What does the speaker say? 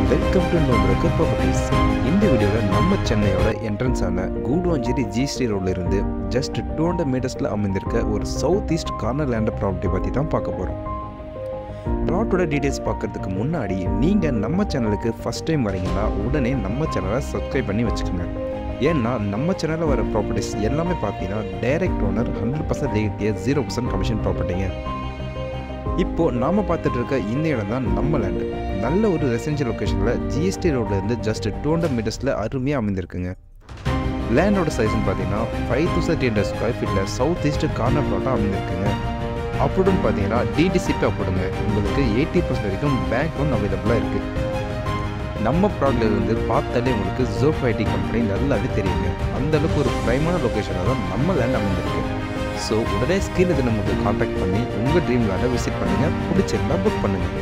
Welcome to நோம்பருக்கு properties. இந்த வீடியோவில் நம்ம சென்னையோட என்ட்ரன்ஸ் ஆன கூடுவாஞ்சேரி ஜிஎஸ்டி ரோட்ல இருந்து ஜஸ்ட் 200 மீட்டர்ஸில் அமைந்திருக்க ஒரு south east corner land property பற்றி தான் பார்க்க போகிறோம். ப்ளாட்டோட டீட்டெயில்ஸ் பார்க்கறதுக்கு முன்னாடி நீங்கள் நம்ம சேனலுக்கு ஃபஸ்ட் டைம் வரீங்கன்னா உடனே நம்ம சேனலை சப்ஸ்கிரைப் பண்ணி வச்சுக்கோங்க. ஏன்னா நம்ம சேனலில் வர ப்ராப்பர்ட்டிஸ் எல்லாமே பார்த்தீங்கன்னா டைரக்ட் ஓனர் 100% ரேட்டிய 0% கமிஷன் ப்ராப்பர்ட்டிங்க. இப்போது நாம் பார்த்துட்டு இருக்க இந்த இடம் தான் நம்ம லேண்டு. நல்ல ஒரு ரெசிடென்ஷியல் லொக்கேஷனில் ஜிஎஸ்டி ரோட்லேருந்து ஜஸ்ட் 200 மீட்டர்ஸில் அருமையாக அமைந்திருக்குங்க. லேண்டோட சைஸ்ன்னு பார்த்தீங்கன்னா 5300 ஸ்கொயர் ஃபீட்டில் சவுத் ஈஸ்ட் கார்னர் ப்ளாட்டாக அமைந்திருக்குங்க. அப்படின்னு பார்த்தீங்கன்னா டிடிசிபி அப்படிங்க உங்களுக்கு 80% வரைக்கும் பேங்க் லோன் அவைலபிளாக இருக்குது. நம்ம ப்ராடக்ட்ல இருந்து பார்த்தாலே உங்களுக்கு ஜோப் ஐடி கம்பெனி நல்லாவே தெரியுங்க. அந்தளவுக்கு ஒரு ப்ரைமான லொக்கேஷனில் தான் நம்ம லேண்ட் அமைந்திருக்கு. ஸோ உடனே ஸ்க்ரீனுக்கு நமக்கு கான்டாக்ட் பண்ணி உங்கள் ட்ரீம் லேண்டை விசிட் பண்ணுங்கள். பிடிச்சிருந்தா புக் பண்ணுங்கள்.